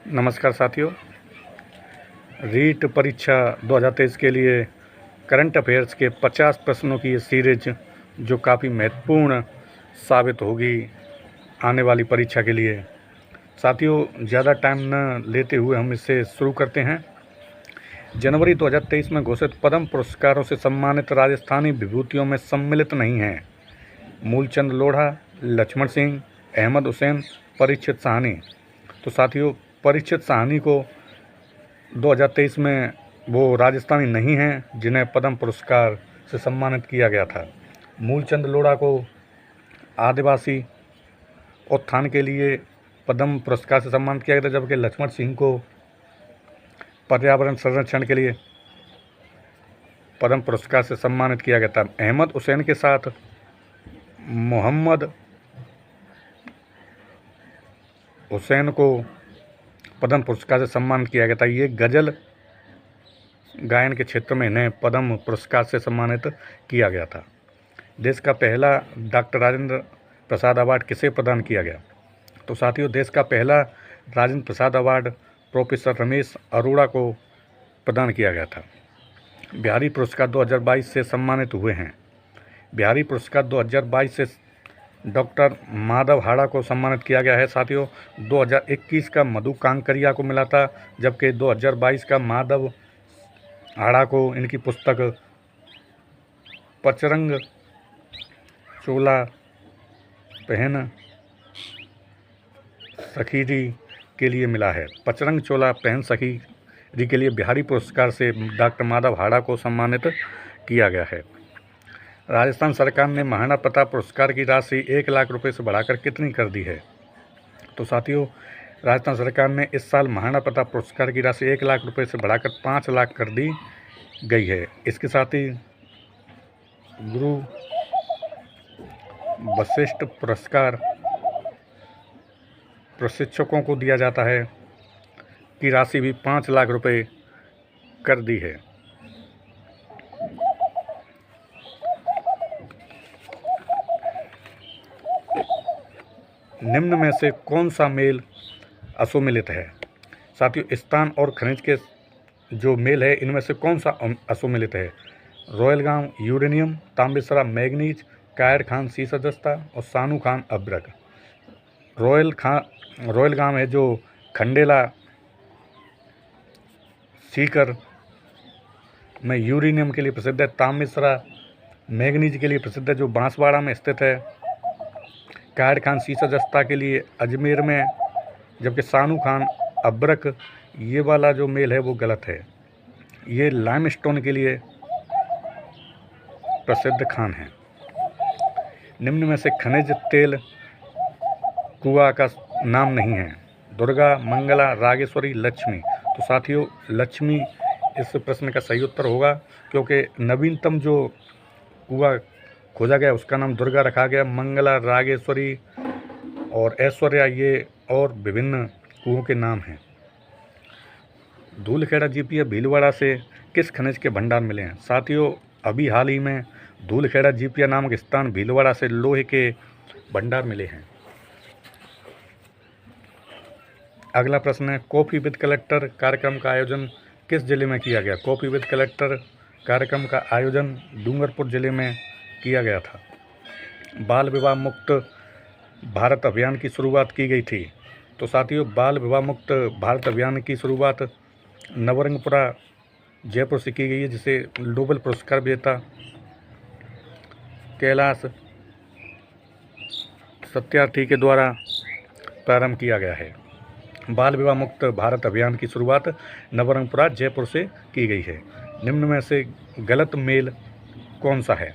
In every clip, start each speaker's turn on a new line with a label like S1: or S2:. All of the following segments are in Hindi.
S1: नमस्कार साथियों। रीट परीक्षा 2023 के लिए करंट अफेयर्स के 50 प्रश्नों की ये सीरीज जो काफ़ी महत्वपूर्ण साबित होगी आने वाली परीक्षा के लिए। साथियों, ज़्यादा टाइम न लेते हुए हम इसे शुरू करते हैं। जनवरी 2023 में घोषित पद्म पुरस्कारों से सम्मानित राजस्थानी विभूतियों में सम्मिलित नहीं हैं मूलचंद लोढ़ा, लक्ष्मण सिंह, अहमद हुसैन, परीक्षित साहनी। तो साथियों, परीक्षित साहनी को 2023 में वो राजस्थानी नहीं हैं जिन्हें पद्म पुरस्कार से सम्मानित किया गया था। मूलचंद लोढ़ा को आदिवासी उत्थान के लिए पद्म पुरस्कार से सम्मानित किया गया था, जबकि लक्ष्मण सिंह को पर्यावरण संरक्षण के लिए पद्म पुरस्कार से सम्मानित किया गया था। अहमद हुसैन के साथ मोहम्मद हुसैन को पद्म पुरस्कार से सम्मानित किया गया था। ये गज़ल गायन के क्षेत्र में इन्हें पद्म पुरस्कार से सम्मानित किया गया था। देश का पहला डॉक्टर राजेंद्र प्रसाद अवार्ड किसे प्रदान किया गया? तो साथियों, देश का पहला राजेंद्र प्रसाद अवार्ड प्रोफेसर रमेश अरोड़ा को प्रदान किया गया था। बिहारी पुरस्कार 2022 से सम्मानित हुए हैं। बिहारी पुरस्कार 2022 से डॉक्टर माधव हाड़ा को सम्मानित किया गया है। साथियों, 2021 का मधु कांकरिया को मिला था, जबकि 2022 का माधव हाड़ा को इनकी पुस्तक पचरंग चोला पहन सखीरी के लिए मिला है। पचरंग चोला पहन सखीरी के लिए बिहारी पुरस्कार से डॉक्टर माधव हाड़ा को सम्मानित किया गया है। राजस्थान सरकार ने महाराणा प्रताप पुरस्कार की राशि 1 लाख रुपए से बढ़ाकर कितनी कर दी है? तो साथियों, राजस्थान सरकार ने इस साल महाराणा प्रताप पुरस्कार की राशि 1 लाख रुपए से बढ़ाकर 5 लाख कर दी गई है। इसके साथ ही गुरु वशिष्ठ पुरस्कार प्रशिक्षकों को दिया जाता है की राशि भी 5 लाख रुपए कर दी है। निम्न में से कौन सा मेल असुमिलित है? साथियों, स्थान और खनिज के जो मेल है इनमें से कौन सा असुमिलित है? रॉयल गांव यूरेनियम, तांबेसरा मैग्नीज, कायर खान सीसा जस्ता और सानू खान अब्रक। रॉयल गांव है जो खंडेला सीकर में यूरेनियम के लिए प्रसिद्ध है। तांबेसरा मैग्नीज के लिए प्रसिद्ध है जो बांसवाड़ा में स्थित है। कायर खान सीसा जस्ता के लिए अजमेर में, जबकि सानू खान अब्रक ये वाला जो मेल है वो गलत है। ये लाइमस्टोन के लिए प्रसिद्ध खान है। निम्न में से खनिज तेल कुआं का नाम नहीं है? दुर्गा, मंगला, रागेश्वरी, लक्ष्मी। तो साथियों, लक्ष्मी इस प्रश्न का सही उत्तर होगा, क्योंकि नवीनतम जो कुआं खोजा गया उसका नाम दुर्गा रखा गया। मंगला, रागेश्वरी और ऐश्वर्या ये और विभिन्न कुओं के नाम हैं। धूलखेड़ा जीपीए भीलवाड़ा से किस खनिज के भंडार मिले हैं? साथियों, अभी हाल ही में धूलखेड़ा जीपीए नामक स्थान भीलवाड़ा से लोहे के भंडार मिले हैं। अगला प्रश्न है, कॉफी विद कलेक्टर कार्यक्रम का आयोजन किस जिले में किया गया? कॉफी विद कलेक्टर कार्यक्रम का आयोजन डूंगरपुर जिले में किया गया था। बाल विवाह मुक्त भारत अभियान की शुरुआत की गई थी। तो साथियों, बाल विवाह मुक्त भारत अभियान की शुरुआत नवरंगपुरा जयपुर से की गई है, जिसे नोबेल पुरस्कार विजेता कैलाश सत्यार्थी के द्वारा प्रारंभ किया गया है। बाल विवाह मुक्त भारत अभियान की शुरुआत नवरंगपुरा जयपुर से की गई है। निम्न में से गलत मेल कौन सा है?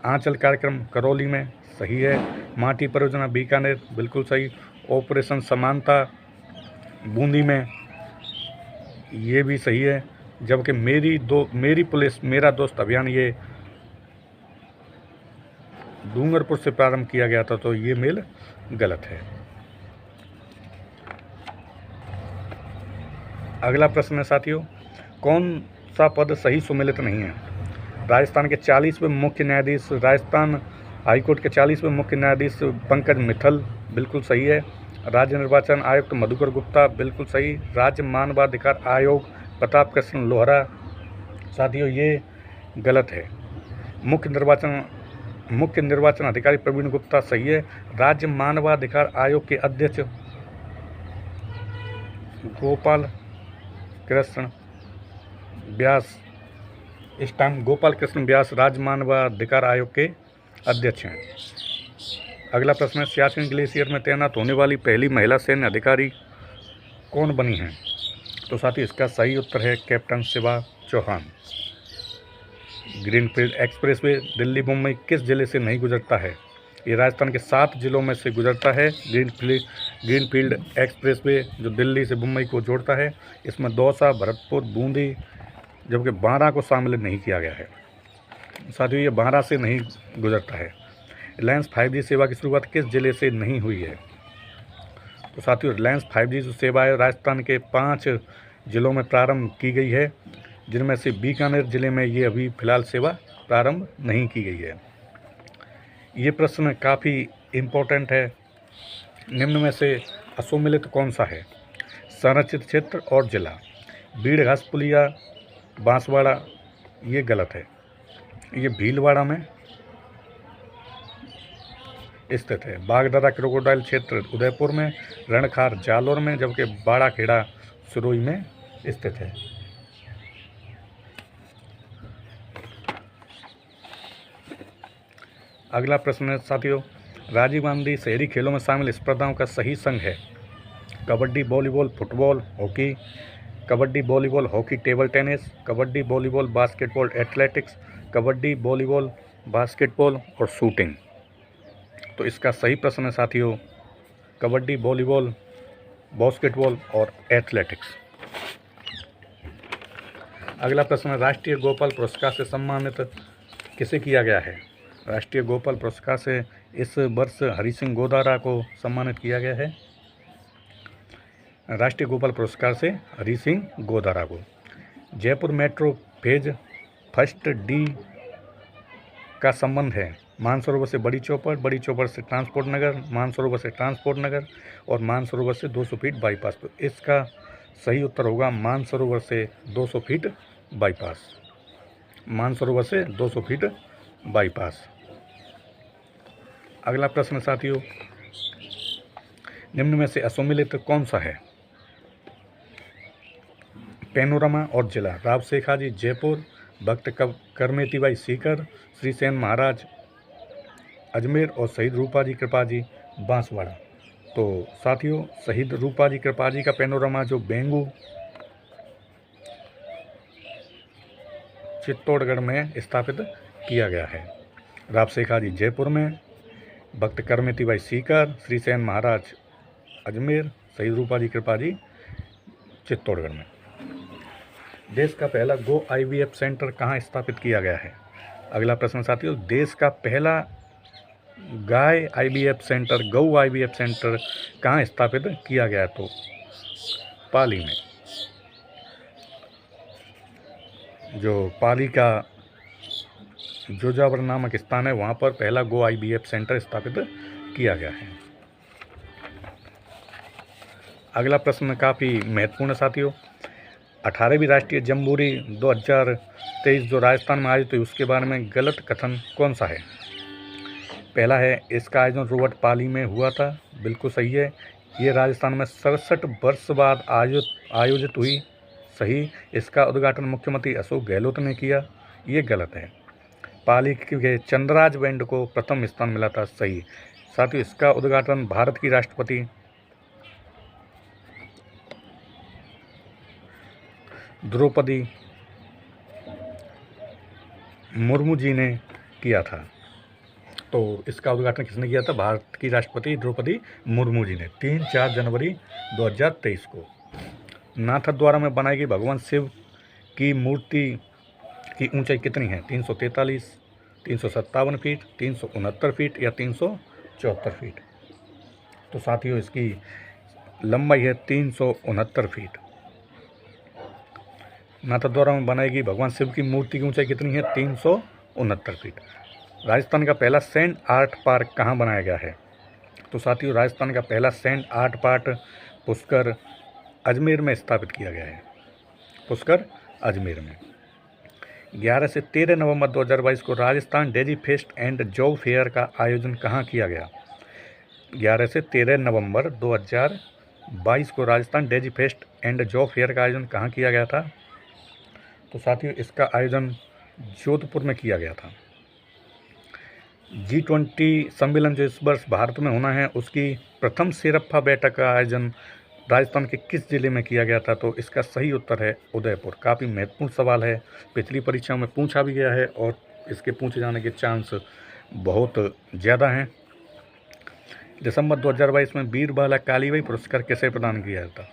S1: आंचल कार्यक्रम करौली में, सही है। माटी परियोजना बीकानेर, बिल्कुल सही। ऑपरेशन समानता बूंदी में, ये भी सही है। जबकि मेरी पुलिस मेरा दोस्त अभियान ये डूंगरपुर से प्रारंभ किया गया था, तो ये मेल गलत है। अगला प्रश्न है साथियों, कौन सा पद सही सुमेलित नहीं है? राजस्थान के 40वें मुख्य न्यायाधीश, राजस्थान हाईकोर्ट के 40वें मुख्य न्यायाधीश पंकज मित्तल, बिल्कुल सही है। राज्य निर्वाचन आयुक्त मधुकर गुप्ता, बिल्कुल सही। राज्य मानवाधिकार आयोग प्रताप कृष्ण लोहरा, साथियों ये गलत है। मुख्य निर्वाचन अधिकारी प्रवीण गुप्ता, सही है। राज्य मानवाधिकार आयोग के अध्यक्ष गोपाल कृष्ण व्यास, इस टाइम गोपाल कृष्ण व्यास राज्य मानवाधिकार आयोग के अध्यक्ष हैं। अगला प्रश्न है, सियाचिन ग्लेशियर में तैनात होने वाली पहली महिला सैन्य अधिकारी कौन बनी हैं? तो साथियों इसका सही उत्तर है captain Shiva Chauhan. Greenfield expressway Delhi Mumbai किस जिले से नहीं गुजरता है? ये राजस्थान के 7 जिलों में से गुजरता है। ग्रीनफील्ड एक्सप्रेसवे जो दिल्ली से मुंबई को जोड़ता है, इसमें दौसा, भरतपुर, बूंदी, जबकि बारां को शामिल नहीं किया गया है। साथियों ये बारां से नहीं गुजरता है। रिलायंस 5G सेवा की शुरुआत किस जिले से नहीं हुई है? तो साथियों रिलायंस 5G जो सेवा है राजस्थान के 5 जिलों में प्रारंभ की गई है, जिनमें से बीकानेर जिले में ये अभी फिलहाल सेवा प्रारंभ नहीं की गई है। ये प्रश्न काफ़ी इम्पोर्टेंट है। निम्न में से असुमिलित कौन सा है? संरक्षित क्षेत्र और जिला। बीड़ घासपुलिया बांसवाड़ा, ये गलत है। ये भीलवाड़ा में स्थित है। बागदारा क्रोकोडाइल क्षेत्र उदयपुर में, रणखार जालोर में, जबकि बाड़ा खेड़ा सिरोही में स्थित है। अगला प्रश्न है साथियों, राजीव गांधी शहरी खेलों में शामिल स्पर्धाओं का सही संघ है? Kabaddi, volleyball, football, hockey. Kabaddi, volleyball, hockey, table tennis. Kabaddi, volleyball, basketball, athletics. Kabaddi, volleyball, basketball और शूटिंग। तो इसका सही प्रश्न है साथियों कबड्डी, वॉलीबॉल, बास्केटबॉल और एथलेटिक्स। अगला प्रश्न है, राष्ट्रीय गोपाल पुरस्कार से सम्मानित किसे किया गया है? राष्ट्रीय गोपाल पुरस्कार से इस वर्ष हरि सिंह गोदारा को सम्मानित किया गया है। राष्ट्रीय गोपाल पुरस्कार से हरि सिंह गोदारा को। Jaipur metro phase first D का संबंध है मानसरोवर से बड़ी चौपड़ से ट्रांसपोर्ट नगर, मानसरोवर से ट्रांसपोर्ट नगर और मानसरोवर से 200 फीट बाईपास। तो इसका सही उत्तर होगा मानसरोवर से 200 फीट बाईपास। मानसरोवर से 200 फीट बाईपास। अगला प्रश्न साथियों, निम्न में से असुमिलित कौन सा है? पैनोरमा और जिला। राव शेखाजी जयपुर, भक्त करमेतीबाई सीकर, श्री सेन महाराज अजमेर और शहीद रूपाजी कृपाजी बांसवाड़ा। तो साथियों शहीद रूपाजी कृपाजी का पैनोरमा जो बेंगू चित्तौड़गढ़ में स्थापित किया गया है। राव शेखाजी जयपुर में, भक्त करमेतीबाई सीकर, श्री सेन महाराज अजमेर, शहीद रूपाजी कृपाजी चित्तौड़गढ़ में। देश का पहला गो IVF सेंटर कहाँ स्थापित किया गया है? अगला प्रश्न साथियों, देश का पहला गाय IVF सेंटर, गौ IVF सेंटर कहाँ स्थापित किया गया? तो पाली में। जो पाली का जोजावर नामक स्थान है वहाँ पर पहला गो IVF सेंटर स्थापित किया गया है। अगला प्रश्न काफ़ी महत्वपूर्ण है साथियों, 18वीं राष्ट्रीय जम्बूरी 2023 जो राजस्थान में आयोजित हुई उसके बारे में गलत कथन कौन सा है? पहला है, इसका आयोजन रोहट पाली में हुआ था, बिल्कुल सही है। ये राजस्थान में 67 वर्ष बाद आयोजित हुई, सही। इसका उद्घाटन मुख्यमंत्री अशोक गहलोत ने किया, ये गलत है। पाली के चंद्रराज बैंड को प्रथम स्थान मिला था, सही। साथियों इसका उद्घाटन भारत की राष्ट्रपति द्रौपदी मुर्मू जी ने किया था। तो इसका उद्घाटन किसने किया था? भारत की राष्ट्रपति द्रौपदी मुर्मू जी ने 3-4 जनवरी 2023 को। नाथद्वारा में बनाई गई भगवान शिव की मूर्ति की ऊंचाई कितनी है? 343, 357 फीट, 369 फीट या 374 फीट? तो साथियों इसकी लंबाई है 369 फीट। नाथद्वारा में बनाई गई भगवान शिव की मूर्ति की ऊंचाई कितनी है? 369 फीट। राजस्थान का पहला सैंड आर्ट पार्क कहाँ बनाया गया है? तो साथियों राजस्थान का पहला sand art park Pushkar Ajmer में स्थापित किया गया है, पुष्कर अजमेर में। 11 से 13 नवंबर 2022 को Rajasthan Daisy fest and job fair का आयोजन कहाँ किया गया? 11 से 13 नवंबर 2022 को Rajasthan Daisy fest and job fair का आयोजन कहाँ किया गया था? तो साथियों इसका आयोजन जोधपुर में किया गया था। G20 सम्मेलन जो इस वर्ष भारत में होना है, उसकी प्रथम सिरप्पा बैठक का आयोजन राजस्थान के किस जिले में किया गया था? तो इसका सही उत्तर है उदयपुर। काफ़ी महत्वपूर्ण सवाल है, पिछली परीक्षाओं में पूछा भी गया है और इसके पूछे जाने के चांस बहुत ज़्यादा हैं। दिसंबर 2022 में वीर बाला कालीबाई पुरस्कार किसे प्रदान किया था?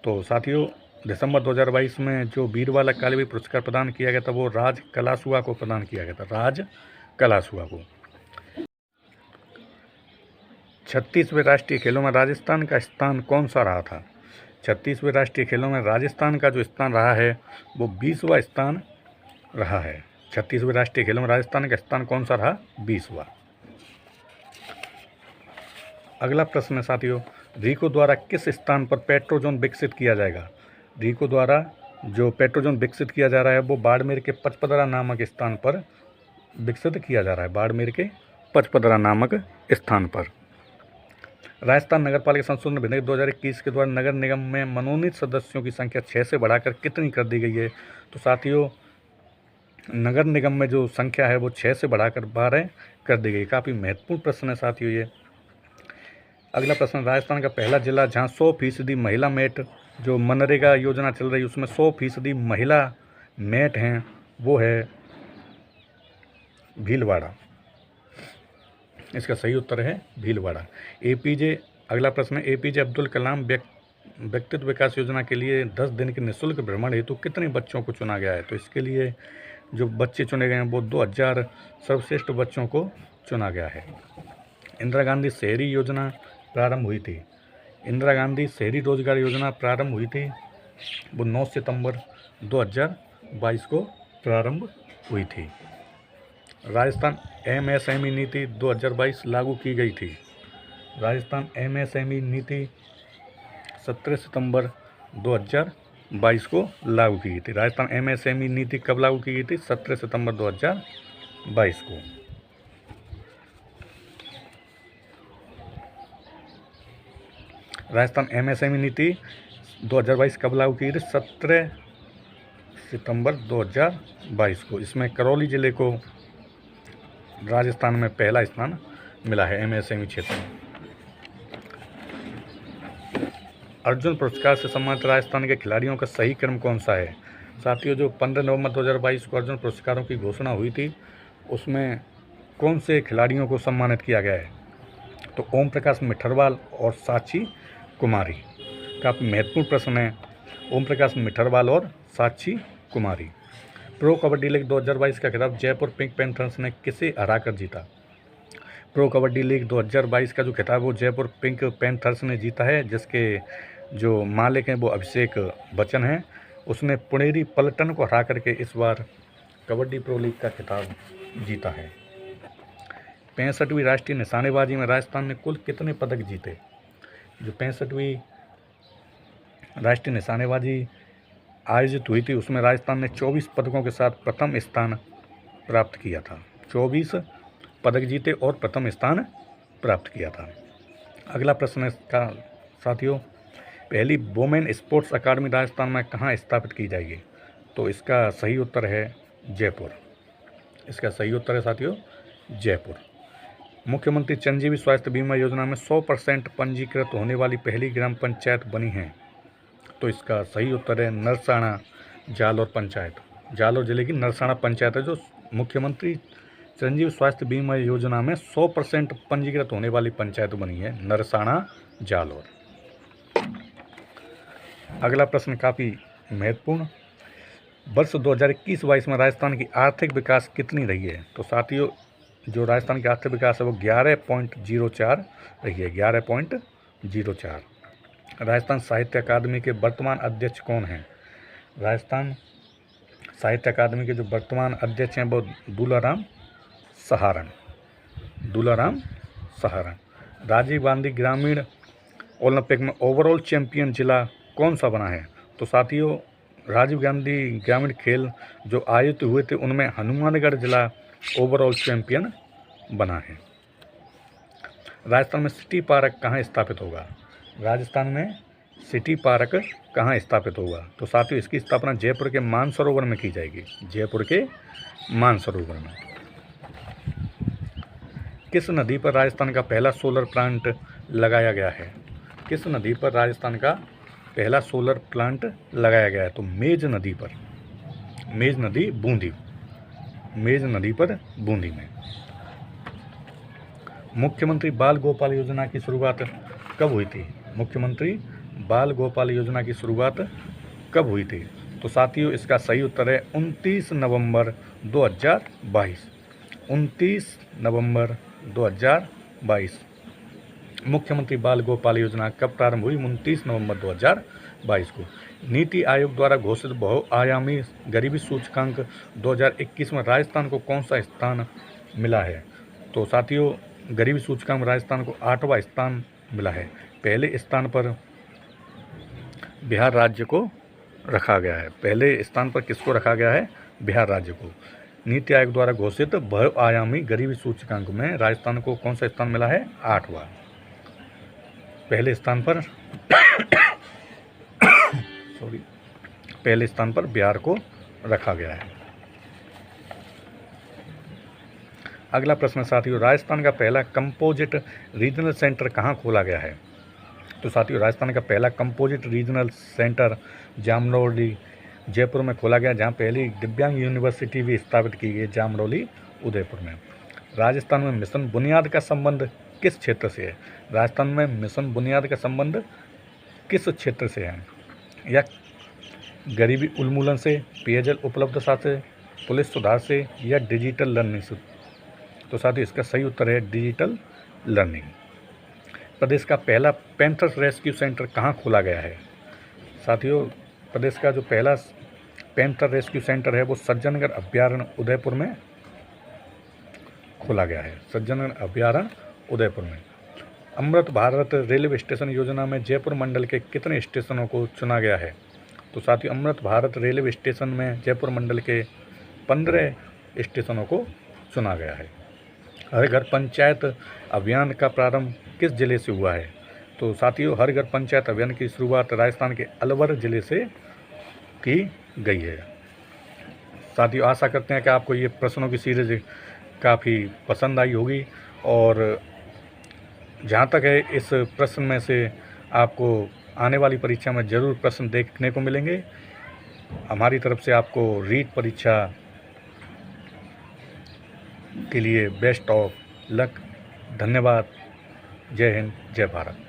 S1: तो साथियों दिसंबर 2022 में जो वीर बाला कालीबाई पुरस्कार प्रदान किया गया था वो राज कलासुआ को प्रदान किया गया था, राज कलासुआ को। 36वें राष्ट्रीय खेलों में राजस्थान का स्थान कौन सा रहा था? 36वें राष्ट्रीय खेलों में राजस्थान का जो स्थान रहा है वो 20वां स्थान रहा है। 36वें राष्ट्रीय खेलों में राजस्थान का स्थान कौन सा रहा? 20वां। अगला प्रश्न है साथियों, रीको द्वारा किस स्थान पर पेट्रोजोन विकसित किया जाएगा? रीको द्वारा जो पेट्रोजोन विकसित किया जा रहा है वो बाड़मेर के पचपदरा नामक स्थान पर विकसित किया जा रहा है, बाड़मेर के पचपदरा नामक स्थान पर। राजस्थान नगर पालिका संशोधन विधेयक 2021 के द्वारा नगर निगम में मनोनीत सदस्यों की संख्या 6 से बढ़ाकर कितनी कर दी गई है? तो साथियों नगर निगम में जो संख्या है वो 6 से बढ़ाकर 12 कर दी गई। काफ़ी महत्वपूर्ण प्रश्न है साथियों ये। अगला प्रश्न, राजस्थान का पहला जिला जहाँ 100% महिला मेट जो मनरेगा योजना चल रही है उसमें 100% महिला मेट हैं वो है भीलवाड़ा। इसका सही उत्तर है भीलवाड़ा। अगला प्रश्न है, APJ अब्दुल कलाम व्यक्तित्व विकास योजना के लिए 10 दिन के निःशुल्क भ्रमण हेतु कितने बच्चों को चुना गया है? तो इसके लिए जो बच्चे चुने गए हैं वो 2000 सर्वश्रेष्ठ बच्चों को चुना गया है। इंदिरा गांधी शहरी योजना प्रारंभ हुई थी, इंदिरा गांधी शहरी रोजगार योजना प्रारंभ हुई थी वो 9 सितंबर 2022 को प्रारंभ हुई थी। राजस्थान MSME नीति 2022 लागू की गई थी, राजस्थान MSME नीति 17 सितंबर 2022 को लागू की गई थी। राजस्थान MSME नीति कब लागू की गई थी? 17 सितंबर 2022 को। राजस्थान MSME नीति 2022 कब लागू की गई थी? 17 सितंबर 2022 को। इसमें करौली जिले को राजस्थान में पहला स्थान मिला है MSME क्षेत्र में। अर्जुन पुरस्कार से सम्मानित राजस्थान के खिलाड़ियों का सही क्रम कौन सा है? साथियों जो 15 नवंबर 2022 को अर्जुन पुरस्कारों की घोषणा हुई थी उसमें कौन से खिलाड़ियों को सम्मानित किया गया है? तो ओम प्रकाश मिठरवाल और साक्षी कुमारी। काफ़ी महत्वपूर्ण प्रश्न है, ओम प्रकाश मिठरवाल और साक्षी कुमारी। प्रो कबड्डी लीग 2022 का खिताब जयपुर पिंक पैंथर्स ने किसे हराकर जीता? प्रो कबड्डी लीग 2022 का जो खिताब वो जयपुर पिंक पैंथर्स ने जीता है, जिसके जो मालिक हैं वो अभिषेक बच्चन हैं। उसने पुनेरी पलटन को हरा करके इस बार कबड्डी प्रो लीग का खिताब जीता है। 65वीं राष्ट्रीय निशानेबाजी में राजस्थान ने कुल कितने पदक जीते? जो 65वीं राष्ट्रीय निशानेबाजी आयोजित हुई थी उसमें राजस्थान ने 24 पदकों के साथ प्रथम स्थान प्राप्त किया था। 24 पदक जीते और प्रथम स्थान प्राप्त किया था। अगला प्रश्न है का साथियों, पहली वुमेन स्पोर्ट्स अकादमी राजस्थान में कहाँ स्थापित की जाएगी? तो इसका सही उत्तर है जयपुर। इसका सही उत्तर है साथियों जयपुर। मुख्यमंत्री चिरंजीवी स्वास्थ्य बीमा योजना में 100% पंजीकृत होने वाली पहली ग्राम पंचायत बनी है? तो इसका सही उत्तर है नरसाणा जालोर पंचायत। जालोर जिले की नरसाणा पंचायत है जो मुख्यमंत्री चिरंजीवी स्वास्थ्य बीमा योजना में 100% पंजीकृत होने वाली पंचायत बनी है, नरसाणा जालोर। अगला प्रश्न काफ़ी महत्वपूर्ण, वर्ष 2021-22 में राजस्थान की आर्थिक विकास कितनी रही है? तो साथियों जो राजस्थान की आर्थिक विकास है वो 11.04 रही है, 11.04। राजस्थान साहित्य अकादमी के वर्तमान अध्यक्ष कौन हैं? राजस्थान साहित्य अकादमी के जो वर्तमान अध्यक्ष हैं वो दूलाराम सहारण। राजीव गांधी ग्रामीण ओलंपिक में ओवरऑल चैंपियन जिला कौन सा बना है? तो साथियों, राजीव गांधी ग्रामीण खेल जो आयोजित हुए थे उनमें हनुमानगढ़ जिला ओवरऑल चैंपियन बना है। राजस्थान में सिटी पार्क कहाँ स्थापित होगा? राजस्थान में सिटी पार्क कहाँ स्थापित होगा? तो साथियों, इसकी स्थापना जयपुर के मानसरोवर में की जाएगी। जयपुर के मानसरोवर में। किस नदी पर राजस्थान का पहला सोलर प्लांट लगाया गया है? किस नदी पर राजस्थान का पहला सोलर प्लांट लगाया गया है? तो मेज नदी पर। मेज नदी बूंदी। मेज नदी पर बूंदी में। मुख्यमंत्री बाल गोपाल योजना की शुरुआत कब हुई थी? मुख्यमंत्री बाल गोपाल योजना की शुरुआत कब हुई थी? तो साथियों, इसका सही उत्तर है 29 नवंबर 2022। 29 नवंबर 2022। मुख्यमंत्री बाल गोपाल योजना कब प्रारंभ हुई? 29 नवंबर 2022 को। नीति आयोग द्वारा घोषित बहुआयामी गरीबी सूचकांक 2021 में राजस्थान को कौन सा स्थान मिला है? तो साथियों, गरीबी सूचकांक में राजस्थान को 8वां स्थान मिला है। पहले स्थान पर बिहार राज्य को रखा गया है। पहले स्थान पर किसको रखा गया है? बिहार राज्य को। नीति आयोग द्वारा घोषित बहुआयामी गरीबी सूचकांक में राजस्थान को कौन सा स्थान मिला है? 8वां। पहले स्थान पर पहले स्थान पर बिहार को रखा गया है। अगला प्रश्न साथियों, राजस्थान का पहला कंपोजिट रीजनल सेंटर कहाँ खोला गया है? तो साथियों, राजस्थान का पहला कंपोजिट रीजनल सेंटर जामरोली जयपुर में खोला गया, जहाँ पहली दिव्यांग यूनिवर्सिटी भी स्थापित की गई, जामरोली उदयपुर में। राजस्थान में मिशन बुनियाद का संबंध किस क्षेत्र से है? राजस्थान में मिशन बुनियाद का संबंध किस क्षेत्र से है? या गरीबी उन्मूलन से, पेयजल उपलब्धता से, पुलिस सुधार से, या डिजिटल लर्निंग से? तो साथियों, इसका सही उत्तर है डिजिटल लर्निंग। प्रदेश का पहला पैंथर रेस्क्यू सेंटर कहाँ खोला गया है? साथियों, प्रदेश का जो पहला पैंथर रेस्क्यू सेंटर है वो सज्जनगढ़ अभ्यारण्य उदयपुर में खोला गया है। सज्जनगढ़ अभ्यारण्य उदयपुर में। अमृत भारत रेलवे स्टेशन योजना में जयपुर मंडल के कितने स्टेशनों को चुना गया है? तो साथियों, अमृत भारत रेलवे स्टेशन में जयपुर मंडल के 15 स्टेशनों को चुना गया है। हर घर पंचायत अभियान का प्रारंभ किस जिले से हुआ है? तो साथियों, हर घर पंचायत अभियान की शुरुआत राजस्थान के अलवर जिले से की गई है। साथियों, आशा करते हैं कि आपको ये प्रश्नों की सीरीज काफ़ी पसंद आई होगी, और जहाँ तक है इस प्रश्न में से आपको आने वाली परीक्षा में ज़रूर प्रश्न देखने को मिलेंगे। हमारी तरफ से आपको रीट परीक्षा के लिए बेस्ट ऑफ लक। धन्यवाद। जय हिंद, जय भारत।